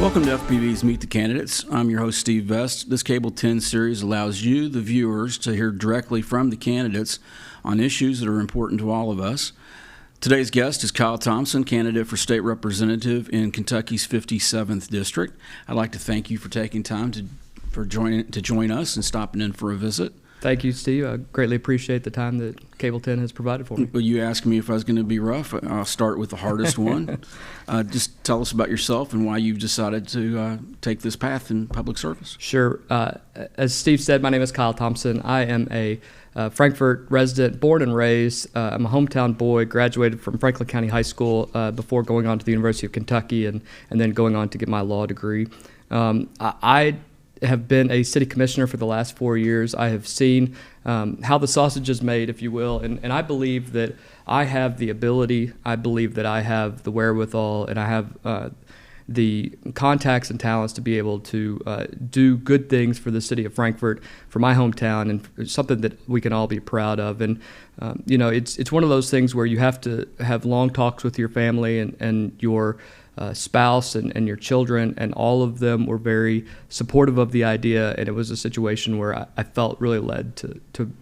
Welcome to FPV's Meet the Candidates. I'm your host, Steve Vest. This Cable 10 series allows you, the viewers, to hear directly from the candidates on issues that are important to all of us. Today's guest is Kyle Thompson, candidate for state representative in Kentucky's 57th District. I'd like to thank you for taking time to join us and stopping in for a visit. Thank you, Steve. I greatly appreciate the time that Cable 10 has provided for me. Well, you asked me if I was going to be rough. I'll start with the hardest one. Just tell us about yourself and why you've decided to take this path in public service. Sure. As Steve said, my name is Kyle Thompson. I am a Frankfort resident, born and raised. I'm a hometown boy, graduated from Franklin County High School before going on to the University of Kentucky and then going on to get my law degree. I have been a city commissioner for the last 4 years. I have seen how the sausage is made, if you will, and I believe that I have the ability, I believe that I have the wherewithal, and I have the contacts and talents to be able to do good things for the city of Frankfort, for my hometown, and something that we can all be proud of. And it's one of those things where you have to have long talks with your family and your spouse and your children, and all of them were very supportive of the idea, and it was a situation where I felt really led to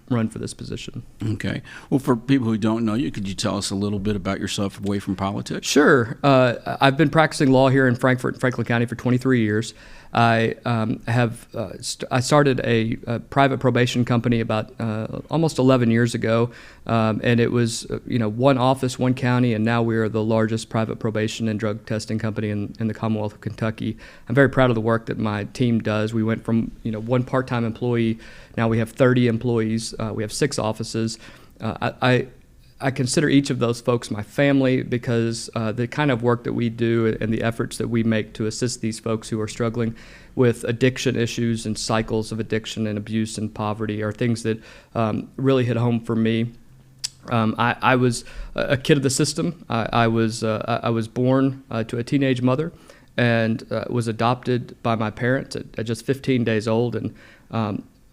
run for this position. Okay. Well, for people who don't know you, could you tell us a little bit about yourself away from politics? Sure. I've been practicing law here in Frankfort and Franklin County for 23 years. I started a private probation company about almost 11 years ago, and it was one office, one county, and now we are the largest private probation and drug testing company in the Commonwealth of Kentucky. I'm very proud of the work that my team does. We went from one part-time employee, now we have 30 employees. We have 6 offices. I consider each of those folks my family because the kind of work that we do and the efforts that we make to assist these folks who are struggling with addiction issues and cycles of addiction and abuse and poverty are things that really hit home for me. I was a kid of the system. I was born to a teenage mother and was adopted by my parents at just 15 days old. And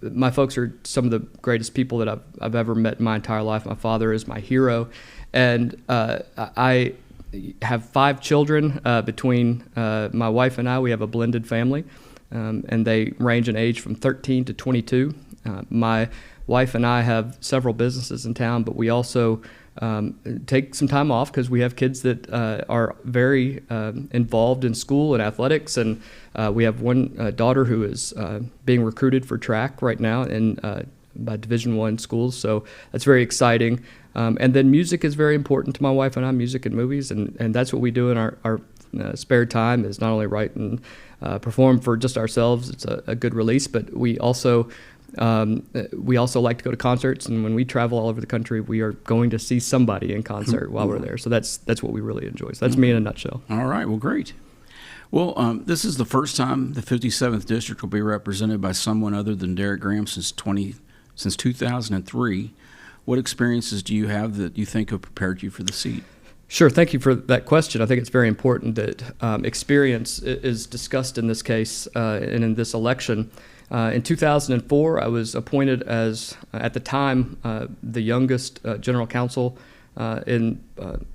my folks are some of the greatest people that I've ever met in my entire life. My father is my hero, and I have 5 children between my wife and I. We have a blended family, and they range in age from 13 to 22. My wife and I have several businesses in town, but we also take some time off because we have kids that are very involved in school and athletics, and we have one daughter who is being recruited for track right now by Division I schools, so that's very exciting. And then music is very important to my wife and I, music and movies, and that's what we do in our spare time, is not only write and perform for just ourselves. It's a good release, but we also like to go to concerts, and when we travel all over the country, we are going to see somebody in concert while we're there. So that's what we really enjoy. So that's me in a nutshell. All right. Well, great. Well, this is the first time the 57th District will be represented by someone other than Derek Graham since 2003. What experiences do you have that you think have prepared you for the seat? Sure. Thank you for that question. I think it's very important that experience is discussed in this case and in this election. In 2004, I was appointed as, at the time, the youngest general counsel in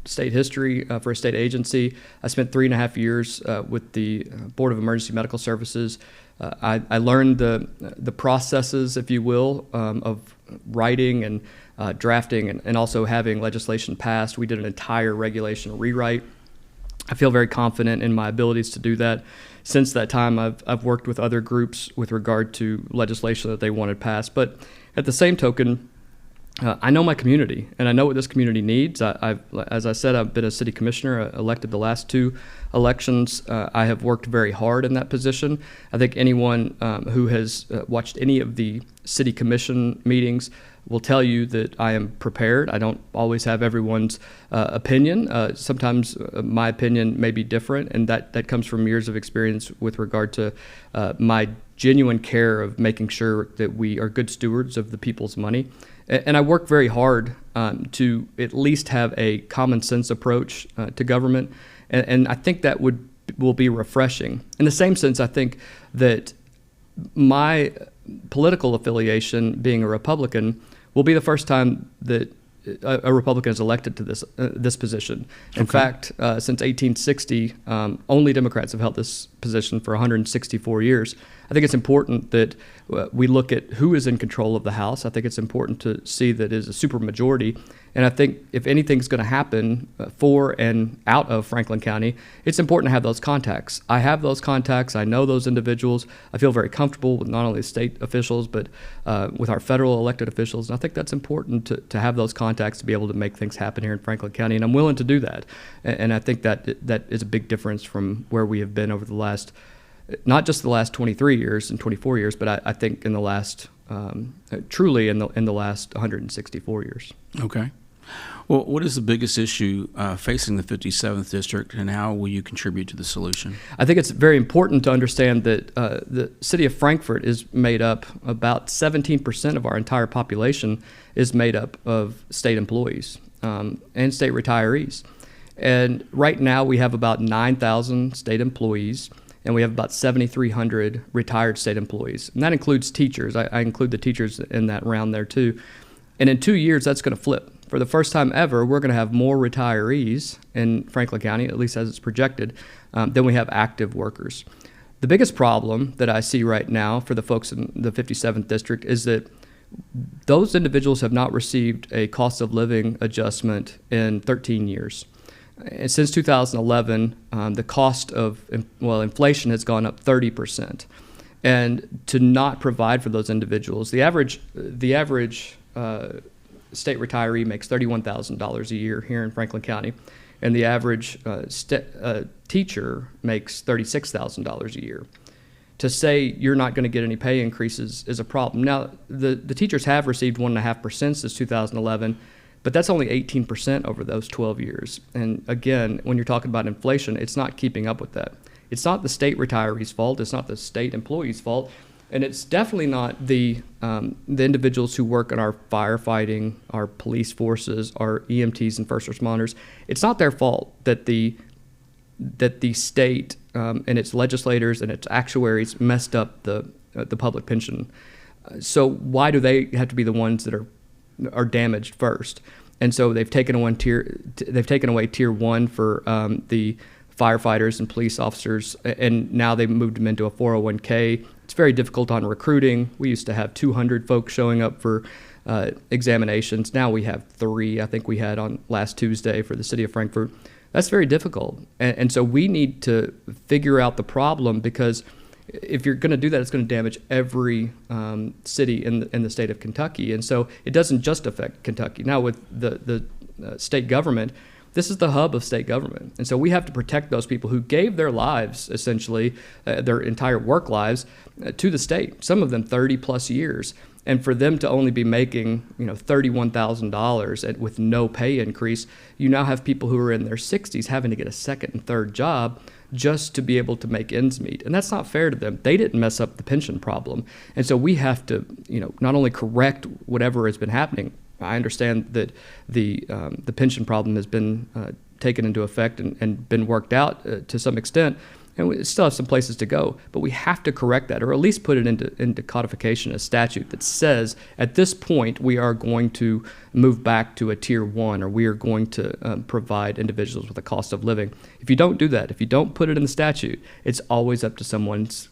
state history for a state agency. I spent 3.5 years with the Board of Emergency Medical Services. I learned the processes, if you will, of writing and drafting and also having legislation passed. We did an entire regulation rewrite. I feel very confident in my abilities to do that. Since that time, I've worked with other groups with regard to legislation that they wanted passed. But at the same token, I know my community, and I know what this community needs. As I said, I've been a city commissioner, elected the last 2 elections. I have worked very hard in that position. I think anyone who has watched any of the city commission meetings will tell you that I am prepared. I don't always have everyone's opinion. Sometimes my opinion may be different, and that comes from years of experience with regard to my genuine care of making sure that we are good stewards of the people's money. And I work very hard to at least have a common sense approach to government, and I think that will be refreshing. In the same sense, I think that my political affiliation, being a Republican, will be the first time that a Republican is elected to this position. In fact, since 1860, only Democrats have held this position for 164 years. I think it's important that we look at who is in control of the House. I think it's important to see that it is a supermajority. And I think if anything's going to happen for and out of Franklin County, it's important to have those contacts. I have those contacts. I know those individuals. I feel very comfortable with not only state officials, but with our federal elected officials. And I think that's important to have those contacts to be able to make things happen here in Franklin County. And I'm willing to do that. And I think that is a big difference from where we have been over the last, not just the last 23 years and 24 years, but I think in the last, truly in the last 164 years. Okay. Well, what is the biggest issue facing the 57th District, and how will you contribute to the solution? I think it's very important to understand that the city of Frankfort is made up, about 17% of our entire population is made up of state employees and state retirees. And right now we have about 9,000 state employees, and we have about 7,300 retired state employees. And that includes teachers. I include the teachers in that round there too. And in 2 years, that's going to flip. For the first time ever, we're going to have more retirees in Franklin County, at least as it's projected, than we have active workers. The biggest problem that I see right now for the folks in the 57th District is that those individuals have not received a cost of living adjustment in 13 years. And since 2011, the cost of, inflation has gone up 30%. And to not provide for those individuals, the average state retiree makes $31,000 a year here in Franklin County, and the average teacher makes $36,000 a year. To say you're not going to get any pay increases is a problem. Now, the teachers have received 1.5% since 2011, but that's only 18% over those 12 years. And again, when you're talking about inflation, it's not keeping up with that. It's not the state retiree's fault. It's not the state employee's fault. And it's definitely not the individuals who work in our firefighting, our police forces, our EMTs and first responders. It's not their fault that the state and its legislators and its actuaries messed up the public pension. So why do they have to be the ones that are damaged first? And so they've taken away tier one for the firefighters and police officers, and now they've moved them into a 401k. It's very difficult on recruiting. We used to have 200 folks showing up for examinations. Now we have 3. I think we had on last Tuesday for the city of Frankfort. That's very difficult. And so we need to figure out the problem, because if you're going to do that, it's going to damage every city in the state of Kentucky. And so it doesn't just affect Kentucky. Now with the state government, this is the hub of state government. And so we have to protect those people who gave their lives, essentially, their entire work lives, to the state, some of them 30 plus years. And for them to only be making, $31,000 with no pay increase, you now have people who are in their 60s having to get a second and third job just to be able to make ends meet. And that's not fair to them. They didn't mess up the pension problem. And so we have to, not only correct whatever has been happening. I understand that the pension problem has been taken into effect and been worked out to some extent, and we still have some places to go. But we have to correct that, or at least put it into codification, a statute that says at this point we are going to move back to a tier 1, or we are going to provide individuals with a cost of living. If you don't do that, if you don't put it in the statute, it's always up to someone's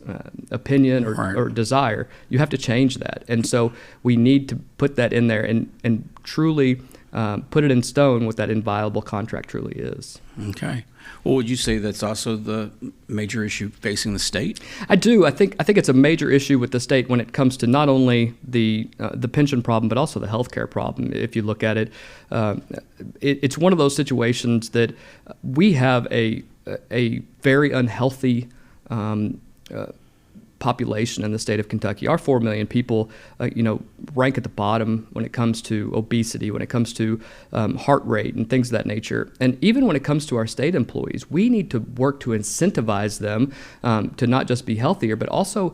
opinion or desire. You have to change that. And so we need to put that in there and truly put it in stone what that inviolable contract truly is. Okay. Well, would you say that's also the major issue facing the state? I do. I think it's a major issue with the state when it comes to not only the pension problem, but also the healthcare problem. If you look at it, it's one of those situations that we have a very unhealthy population in the state of Kentucky. Our 4 million people, rank at the bottom when it comes to obesity, when it comes to heart rate and things of that nature. And even when it comes to our state employees, we need to work to incentivize them to not just be healthier, but also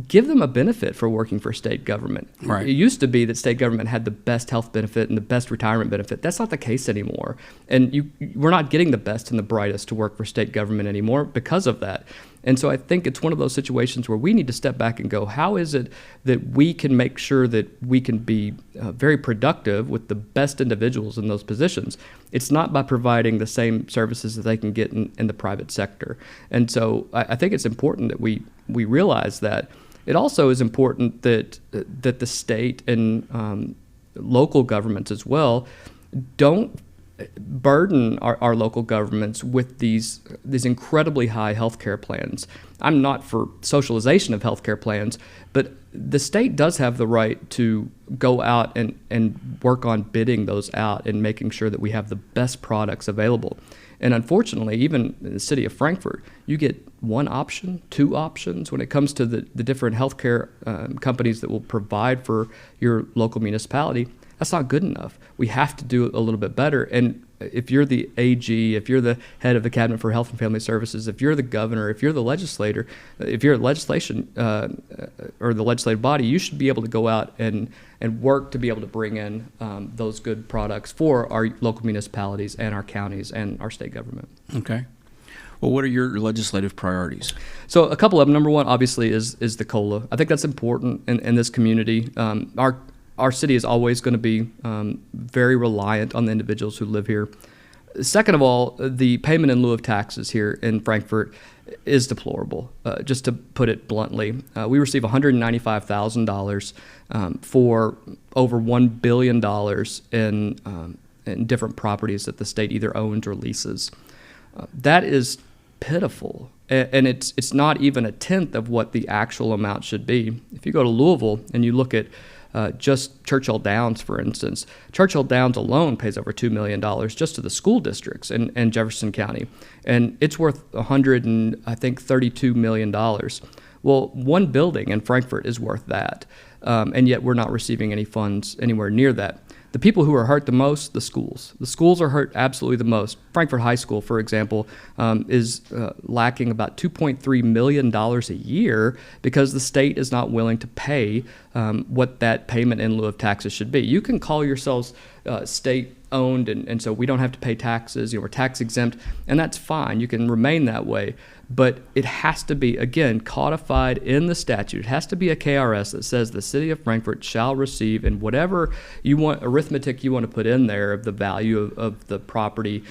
give them a benefit for working for state government. Right. It used to be that state government had the best health benefit and the best retirement benefit. That's not the case anymore. And we're not getting the best and the brightest to work for state government anymore because of that. And so I think it's one of those situations where we need to step back and go, how is it that we can make sure that we can be very productive with the best individuals in those positions? It's not by providing the same services that they can get in the private sector. And so I think it's important that we realize that. It also is important that the state and local governments as well don't burden our local governments with these incredibly high healthcare plans. I'm not for socialization of healthcare plans, but the state does have the right to go out and work on bidding those out and making sure that we have the best products available. And unfortunately, even in the city of Frankfort, you get one option, two options when it comes to the different healthcare companies that will provide for your local municipality. That's not good enough. We have to do it a little bit better. And if you're the AG, if you're the head of the Cabinet for Health and Family Services, if you're the governor, if you're the legislator, if you're legislation or the legislative body, you should be able to go out and work to be able to bring in those good products for our local municipalities and our counties and our state government. Okay. Well, what are your legislative priorities? So a couple of them. Number one, obviously, is the COLA. I think that's important in this community. Our city is always going to be very reliant on the individuals who live here. Second of all, the payment in lieu of taxes here in Frankfort is deplorable. Just to put it bluntly, we receive $195,000 for over $1 billion in different properties that the state either owns or leases. That is pitiful, and it's not even a tenth of what the actual amount should be. If you go to Louisville and you look at just Churchill Downs, for instance, Churchill Downs alone pays over $2 million just to the school districts in Jefferson County, and it's worth $32 million. Well, one building in Frankfort is worth that, and yet we're not receiving any funds anywhere near that. The people who are hurt the most, the schools. The schools are hurt absolutely the most. Frankfort High School, for example, is lacking about $2.3 million a year because the state is not willing to pay what that payment in lieu of taxes should be. You can call yourselves state-owned, and so we don't have to pay taxes. We're tax exempt, and that's fine. You can remain that way. But it has to be, again, codified in the statute. It has to be a KRS that says the city of Frankfort shall receive, and whatever you want, arithmetic you want to put in there of the value of the property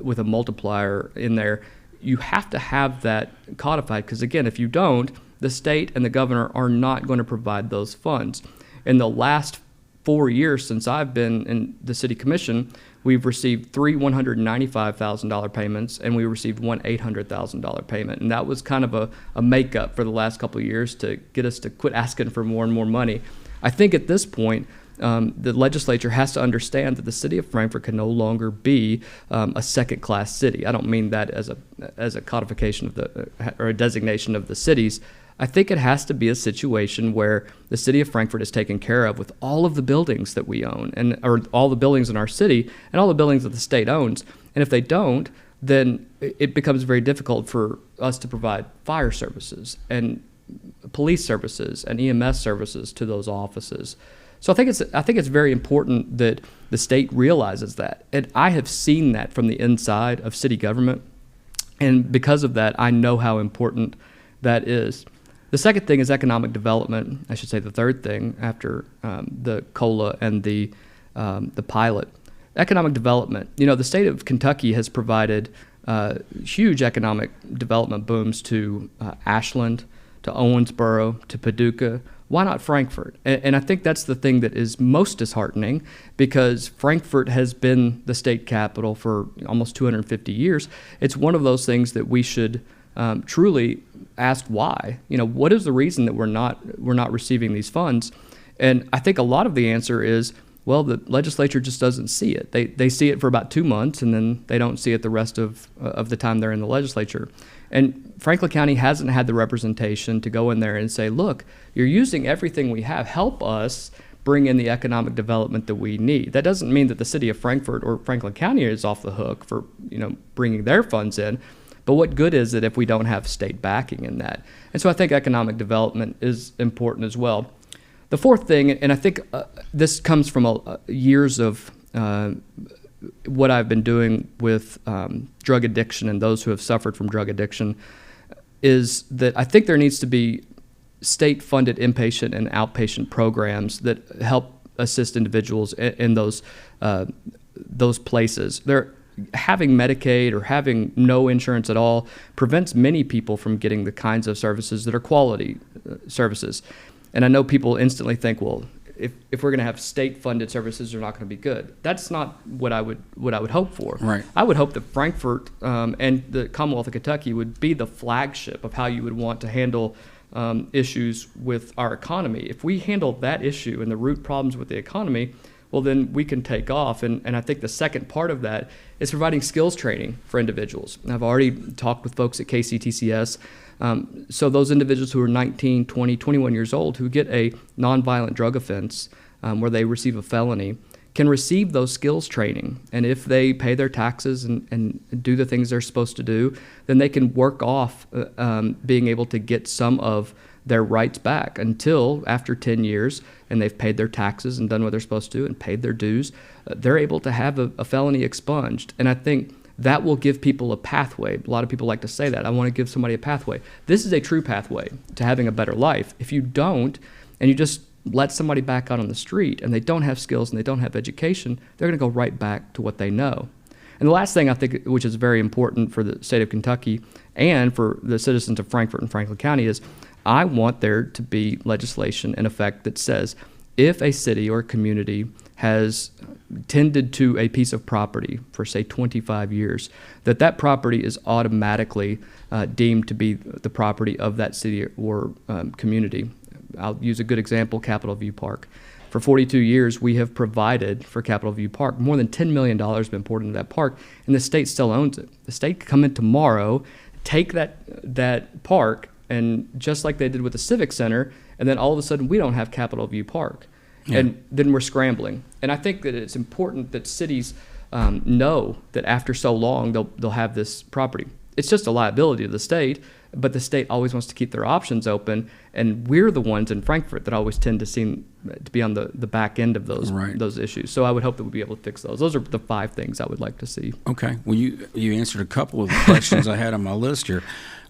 with a multiplier in there, you have to have that codified. Because, again, if you don't, the state and the governor are not going to provide those funds. In the last 4 years since I've been in the city commission, we've received 3 $195,000 payments, and we received one $800,000 payment. And that was kind of a makeup for the last couple of years to get us to quit asking for more and more money. I think at this point, the legislature has to understand that the city of Frankfort can no longer be a second-class city. I don't mean that as a codification of or a designation of the cities. I think it has to be a situation where the city of Frankfort is taken care of with all of the buildings that we own, or all the buildings in our city and all the buildings that the state owns. And if they don't, then it becomes very difficult for us to provide fire services and police services and EMS services to those offices. So I think it's very important that the state realizes that. And I have seen that from the inside of city government. And because of that, I know how important that is. The second thing is economic development. I should say the third thing after the COLA and the pilot. Economic development. The state of Kentucky has provided huge economic development booms to Ashland, to Owensboro, to Paducah. Why not Frankfort? And I think that's the thing that is most disheartening, because Frankfort has been the state capital for almost 250 years. It's one of those things that we should truly ask why. What is the reason that we're not receiving these funds? And I think a lot of the answer is, well, the legislature just doesn't see it. They see it for about 2 months, and then they don't see it the rest of the time they're in the legislature. And Franklin County hasn't had the representation to go in there and say, look, you're using everything we have. Help us bring in the economic development that we need. That doesn't mean that the city of Frankfort or Franklin County is off the hook for bringing their funds in. But what good is it if we don't have state backing in that? And so I think economic development is important as well. The fourth thing, and I think this comes from years of what I've been doing with drug addiction and those who have suffered from drug addiction, is that I think there needs to be state-funded inpatient and outpatient programs that help assist individuals in those places. Having Medicaid or having no insurance at all prevents many people from getting the kinds of services that are quality services. And I know people instantly think, well, if we're going to have state-funded services, they're not going to be good. That's not what I would hope for. Right. I would hope that Frankfort and the Commonwealth of Kentucky would be the flagship of how you would want to handle issues with our economy. If we handle that issue and the root problems with the economy, well, then we can take off. And I think the second part of that is providing skills training for individuals. And I've already talked with folks at KCTCS. So those individuals who are 19, 20, 21 years old who get a nonviolent drug offense where they receive a felony can receive those skills training. And if they pay their taxes and do the things they're supposed to do, then they can work off being able to get some of their rights back until after 10 years and they've paid their taxes and done what they're supposed to and paid their dues, they're able to have a felony expunged. And I think that will give people a pathway. A lot of people like to say that. I want to give somebody a pathway. This is a true pathway to having a better life. If you don't, and you just let somebody back out on the street and they don't have skills and they don't have education, they're going to go right back to what they know. And the last thing I think, which is very important for the state of Kentucky and for the citizens of Frankfort and Franklin County, is I want there to be legislation in effect that says if a city or a community has tended to a piece of property for, say, 25 years, that property is automatically deemed to be the property of that city or community. I'll use a good example, Capitol View Park. For 42 years, we have provided for Capitol View Park. More than $10 million has been poured into that park, and the state still owns it. The state could come in tomorrow, take that park, and just like they did with the Civic Center, and then all of a sudden we don't have Capitol View Park. Yeah. And then we're scrambling. And I think that it's important that cities know that after so long they'll have this property. It's just a liability to the state, but the state always wants to keep their options open, and we're the ones in Frankfort that always tend to seem to be on the back end of those issues. So I would hope that we'll be able to fix those. Those are the 5 things I would like to see. Okay. Well, you answered a couple of the questions I had on my list here.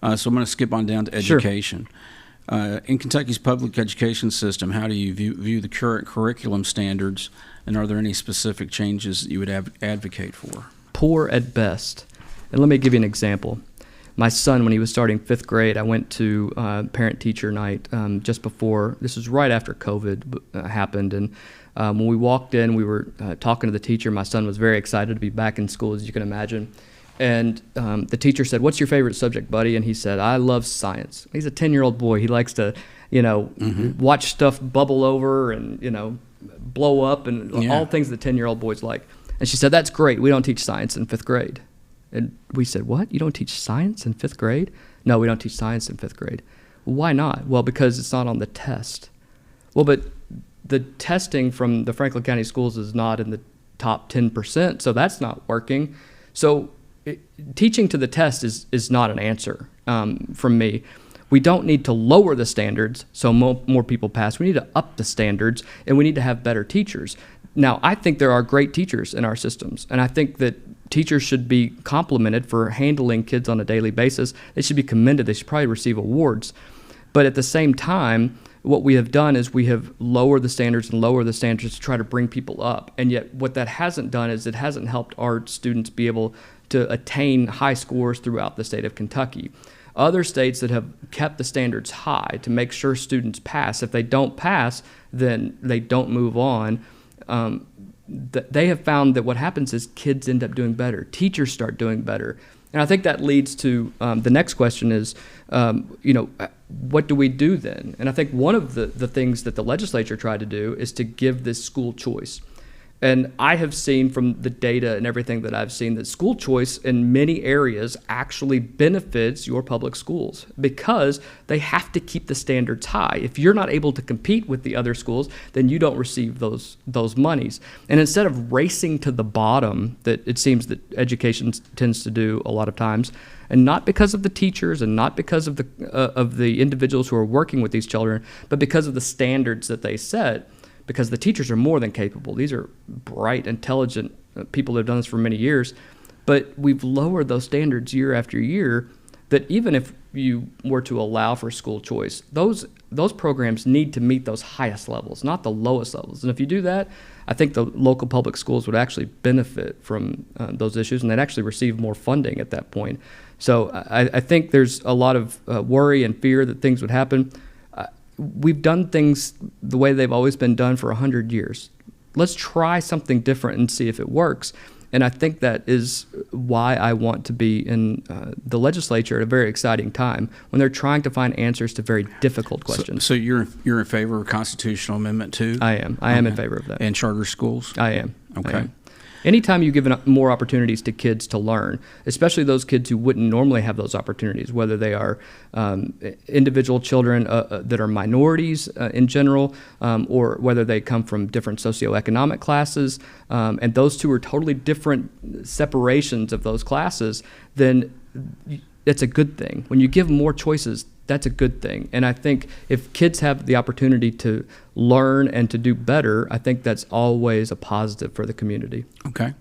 So I'm going to skip on down to education. Sure. In Kentucky's public education system, how do you view the current curriculum standards, and are there any specific changes that you would advocate for? Poor at best. And let me give you an example. My son, when he was starting 5th grade, I went to parent-teacher night just before. This was right after COVID happened. And when we walked in, we were talking to the teacher. My son was very excited to be back in school, as you can imagine. And the teacher said, "What's your favorite subject, buddy?" And he said, "I love science." He's a 10-year-old boy. He likes to, watch stuff bubble over and, blow up and all things that 10-year-old boys like. And she said, "That's great. We don't teach science in 5th grade." And we said, "What? You don't teach science in 5th grade?" "No, we don't teach science in 5th grade." "Well, why not?" "Well, because it's not on the test." "Well, but the testing from the Franklin County schools is not in the top 10%, so that's not working." So teaching to the test is not an answer from me. We don't need to lower the standards so more people pass. We need to up the standards, and we need to have better teachers. Now, I think there are great teachers in our systems, and I think that teachers should be complimented for handling kids on a daily basis. They should be commended. They should probably receive awards. But at the same time, what we have done is we have lowered the standards to try to bring people up. And yet what that hasn't done is it hasn't helped our students be able to attain high scores throughout the state of Kentucky. Other states that have kept the standards high to make sure students pass, if they don't pass, then they don't move on. They have found that what happens is kids end up doing better. Teachers start doing better. And I think that leads to the next question is, what do we do then? And I think one of the things that the legislature tried to do is to give this school choice. And I have seen from the data and everything that I've seen that school choice in many areas actually benefits your public schools because they have to keep the standards high. If you're not able to compete with the other schools, then you don't receive those monies. And instead of racing to the bottom that it seems that education tends to do a lot of times, and not because of the teachers and not because of the individuals who are working with these children, but because of the standards that they set, because the teachers are more than capable. These are bright, intelligent people that have done this for many years. But we've lowered those standards year after year that even if you were to allow for school choice, those programs need to meet those highest levels, not the lowest levels. And if you do that, I think the local public schools would actually benefit from those issues, and they'd actually receive more funding at that point. So I think there's a lot of worry and fear that things would happen. We've done things the way they've always been done for 100 years. Let's try something different and see if it works. And I think that is why I want to be in the legislature at a very exciting time when they're trying to find answers to very difficult questions. So you're in favor of a constitutional amendment too? I am. I am in favor of that. And charter schools? I am. Okay. I am. Anytime you give more opportunities to kids to learn, especially those kids who wouldn't normally have those opportunities, whether they are individual children that are minorities in general, or whether they come from different socioeconomic classes, and those two are totally different separations of those classes, then it's a good thing. When you give more choices, that's a good thing. And I think if kids have the opportunity to learn and to do better, I think that's always a positive for the community. Okay.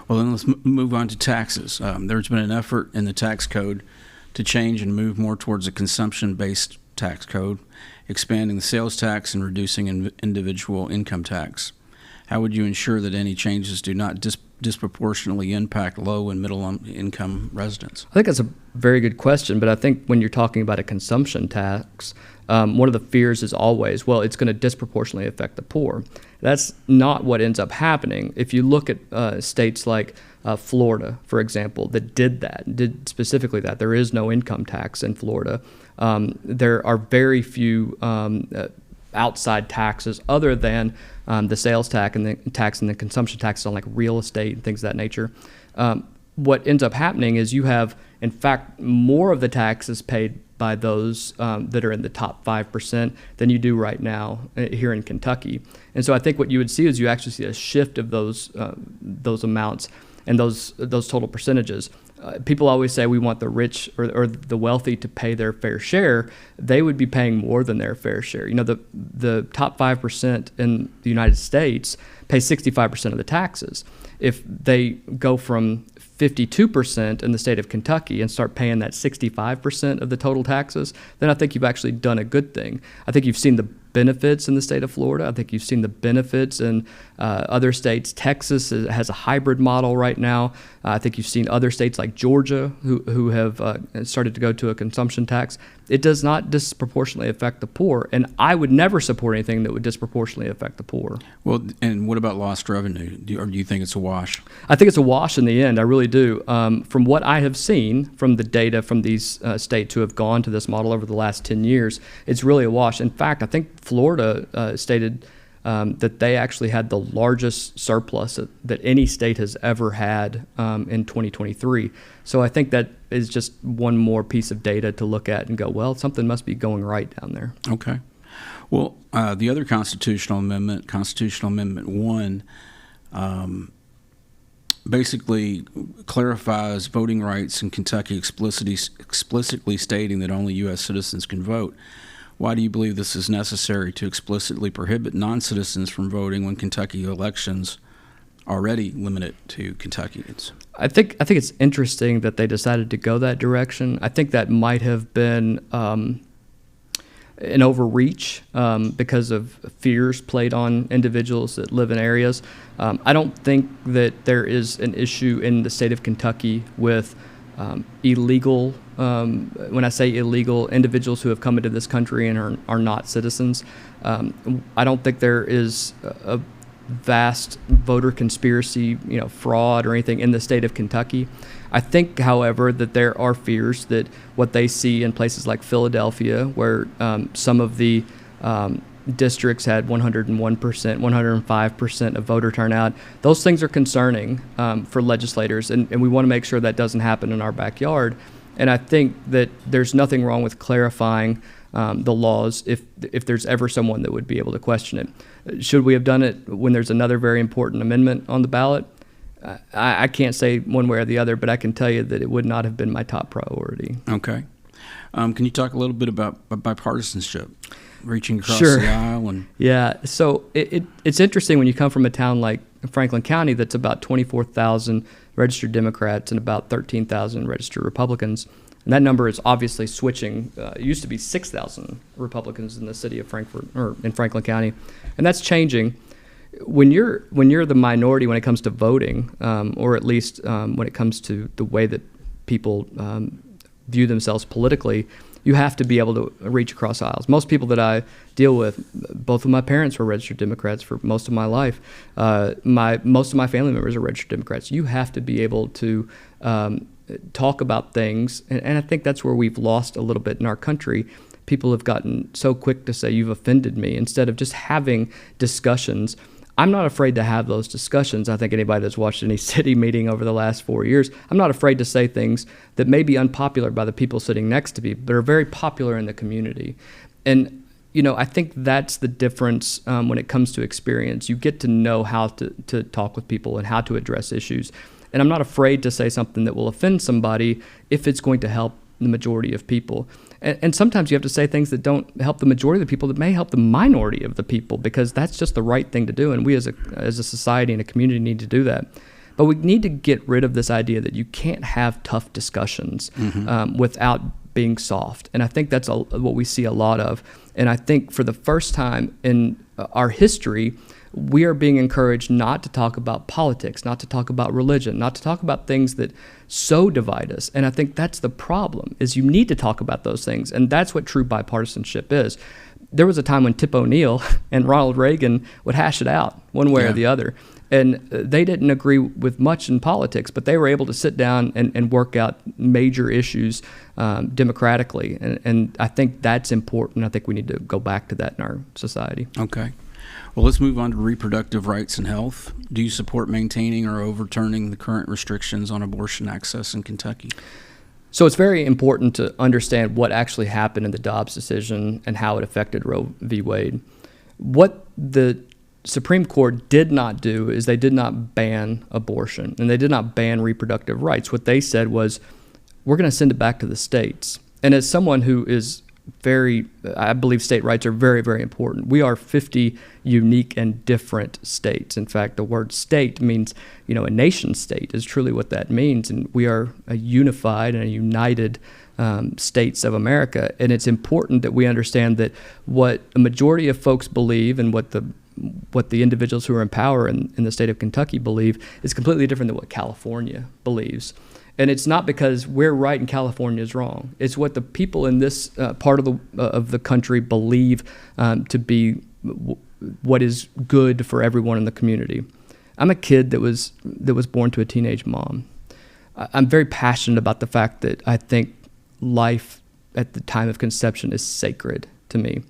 Well, then let's move on to taxes. There's been an effort in the tax code to change and move more towards a consumption-based tax code, expanding the sales tax and reducing individual income tax. How would you ensure that any changes do not disproportionately impact low and middle income residents? I think that's a very good question, but I think when you're talking about a consumption tax, one of the fears is always, well, it's going to disproportionately affect the poor. That's not what ends up happening. If you look at states like Florida, for example, that did specifically that. There is no income tax in Florida. There are very few outside taxes other than the sales tax and the consumption taxes on like real estate and things of that nature. What ends up happening is you have, in fact, more of the taxes paid by those that are in the top 5% than you do right now here in Kentucky. And so I think what you would see is you actually see a shift of those amounts and those total percentages. People always say we want the rich or the wealthy to pay their fair share. They would be paying more than their fair share. You know, the top 5% in the United States pay 65% of the taxes. If they go from 52% in the state of Kentucky and start paying that 65% of the total taxes, then I think you've actually done a good thing. I think you've seen the benefits in the state of Florida. I think you've seen the benefits in other states. Texas has a hybrid model right now. I think you've seen other states like Georgia who have started to go to a consumption tax. It does not disproportionately affect the poor, and I would never support anything that would disproportionately affect the poor. Well, and what about lost revenue? Or do you think it's a wash? I think it's a wash in the end. I really do. From what I have seen from the data from these states who have gone to this model over the last 10 years, it's really a wash. In fact, I think Florida stated that they actually had the largest surplus that any state has ever had in 2023. So I think that is just one more piece of data to look at and go, well, something must be going right down there. Okay. Well, the other Constitutional Amendment 1, basically clarifies voting rights in Kentucky, explicitly stating that only U.S. citizens can vote. Why do you believe this is necessary to explicitly prohibit non-citizens from voting when Kentucky elections already limit it to Kentuckians? I think it's interesting that they decided to go that direction. I think that might have been an overreach because of fears played on individuals that live in areas. I don't think that there is an issue in the state of Kentucky with illegal, when I say illegal, individuals who have come into this country and are not citizens. I don't think there is a vast voter conspiracy, fraud or anything in the state of Kentucky. I think, however, that there are fears that what they see in places like Philadelphia, where some of the districts had 101%, 105% of voter turnout. Those things are concerning for legislators, and we want to make sure that doesn't happen in our backyard. And I think that there's nothing wrong with clarifying the laws if there's ever someone that would be able to question it. Should we have done it when there's another very important amendment on the ballot? I can't say one way or the other, but I can tell you that it would not have been my top priority. Okay. Can you talk a little bit about bipartisanship? Reaching across Sure. the aisle? And Yeah, so it's interesting when you come from a town like Franklin County that's about 24,000 registered Democrats and about 13,000 registered Republicans. And that number is obviously switching. It used to be 6,000 Republicans in the city of Frankfort, or in Franklin County, and that's changing. When you're the minority when it comes to voting, or at least when it comes to the way that people view themselves politically, you have to be able to reach across aisles. Most people that I deal with, both of my parents were registered Democrats for most of my life. Most of my family members are registered Democrats. You have to be able to talk about things, and I think that's where we've lost a little bit in our country. People have gotten so quick to say, "You've offended me," instead of just having discussions. I'm not afraid to have those discussions. I think anybody that's watched any city meeting over the last 4 years, I'm not afraid to say things that may be unpopular by the people sitting next to me, but are very popular in the community. And, I think that's the difference when it comes to experience. You get to know how to talk with people and how to address issues. And I'm not afraid to say something that will offend somebody if it's going to help the majority of people. And sometimes you have to say things that don't help the majority of the people, that may help the minority of the people, because that's just the right thing to do. And we as a society and a community need to do that. But we need to get rid of this idea that you can't have tough discussions without being soft. And I think that's what we see a lot of. And I think for the first time in our history, we are being encouraged not to talk about politics, not to talk about religion, not to talk about things that so divide us. And I think that's the problem, is you need to talk about those things. And that's what true bipartisanship is. There was a time when Tip O'Neill and Ronald Reagan would hash it out one way or the other. And they didn't agree with much in politics, but they were able to sit down and work out major issues democratically. And I think that's important. I think we need to go back to that in our society. Okay. Well, let's move on to reproductive rights and health. Do you support maintaining or overturning the current restrictions on abortion access in Kentucky? So it's very important to understand what actually happened in the Dobbs decision and how it affected Roe v. Wade. What the Supreme Court did not do is they did not ban abortion, and they did not ban reproductive rights. What they said was, we're going to send it back to the states. And as someone who is I believe state rights are very, very important. We are 50 unique and different states. In fact, the word state means, a nation state is truly what that means. And we are a unified and a united states of America. And it's important that we understand that what a majority of folks believe and what the individuals who are in power in the state of Kentucky believe is completely different than what California believes. And it's not because we're right and California is wrong. It's what the people in this part of the country believe to be what is good for everyone in the community. I'm a kid that was born to a teenage mom. I'm very passionate about the fact that I think life at the time of conception is sacred to me.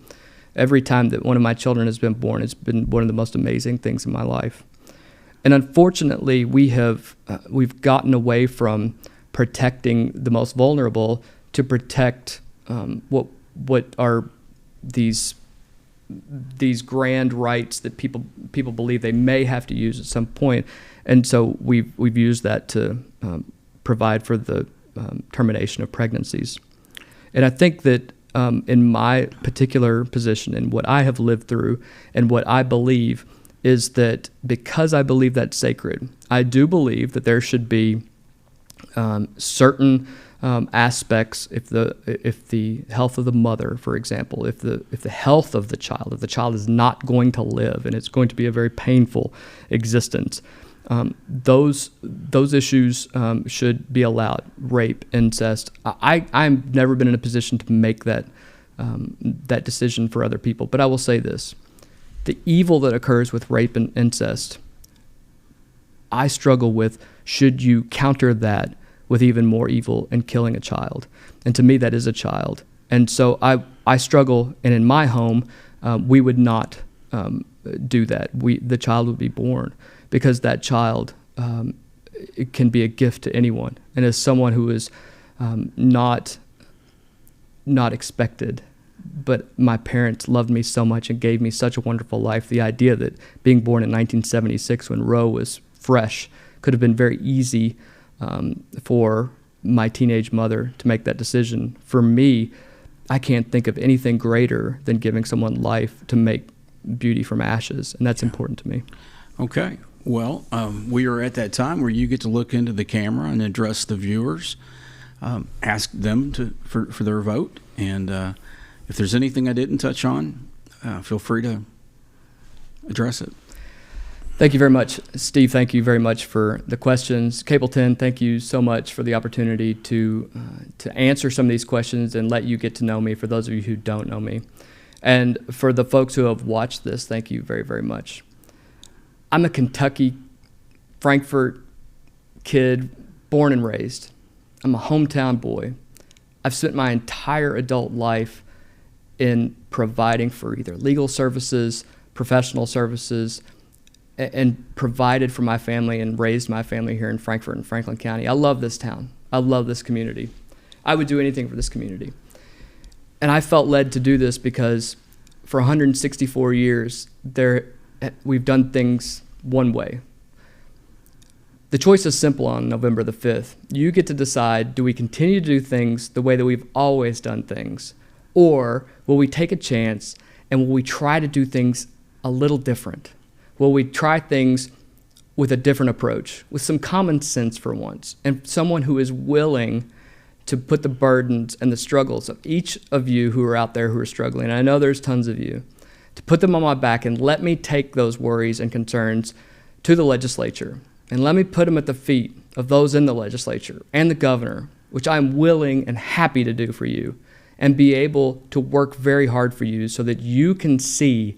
Every time that one of my children has been born, it's been one of the most amazing things in my life. And unfortunately, we've gotten away from protecting the most vulnerable to protect what are these grand rights that people believe they may have to use at some point. And so we've used that to provide for the termination of pregnancies. And I think that in my particular position and what I have lived through and what I believe is that because I believe that's sacred, I do believe that there should be certain aspects. If the health of the mother, for example, if the health of the child is not going to live and it's going to be a very painful existence, those issues should be allowed. Rape, incest. I've never been in a position to make that decision for other people, but I will say this. The evil that occurs with rape and incest, I struggle with, should you counter that with even more evil and killing a child? And to me, that is a child. And so I struggle, and in my home, we would not do that. The child would be born, because that child it can be a gift to anyone. And as someone who is not expected, but my parents loved me so much and gave me such a wonderful life. The idea that being born in 1976 when Roe was fresh could have been very easy for my teenage mother to make that decision. For me, I can't think of anything greater than giving someone life to make beauty from ashes, and that's important to me. Okay. Well, we are at that time where you get to look into the camera and address the viewers. ask them for their vote. And if there's anything I didn't touch on, feel free to address it. Thank you very much, Steve. Thank you very much for the questions. Cable 10, thank you so much for the opportunity to answer some of these questions and let you get to know me, for those of you who don't know me. And for the folks who have watched this, thank you very, very much. I'm a Kentucky, Frankfort kid, born and raised. I'm a hometown boy. I've spent my entire adult life in providing for either legal services, professional services, and provided for my family and raised my family here in Frankfort and Franklin County. I love this town. I love this community. I would do anything for this community. And I felt led to do this because for 164 years, we've done things one way. The choice is simple on November the 5th. You get to decide, do we continue to do things the way that we've always done things? Or will we take a chance and will we try to do things a little different? Will we try things with a different approach, with some common sense for once, and someone who is willing to put the burdens and the struggles of each of you who are out there who are struggling, and I know there's tons of you, to put them on my back and let me take those worries and concerns to the legislature, and let me put them at the feet of those in the legislature and the governor, which I'm willing and happy to do for you, and be able to work very hard for you so that you can see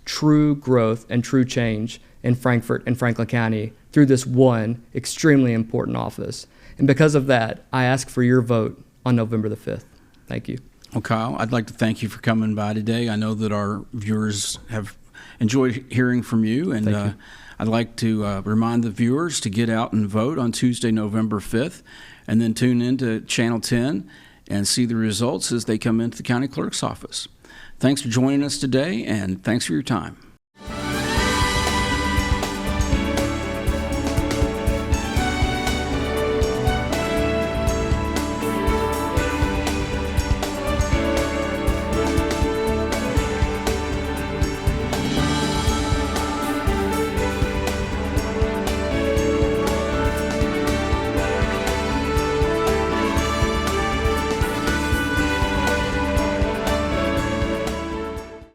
true growth and true change in Frankfort and Franklin County through this one extremely important office. And because of that, I ask for your vote on November the 5th. Thank you. Well, Kyle, I'd like to thank you for coming by today. I know that our viewers have enjoyed hearing from you, and I'd like to remind the viewers to get out and vote on Tuesday, November 5th, and then tune in to Channel 10 and see the results as they come into the county clerk's office. Thanks for joining us today, and thanks for your time.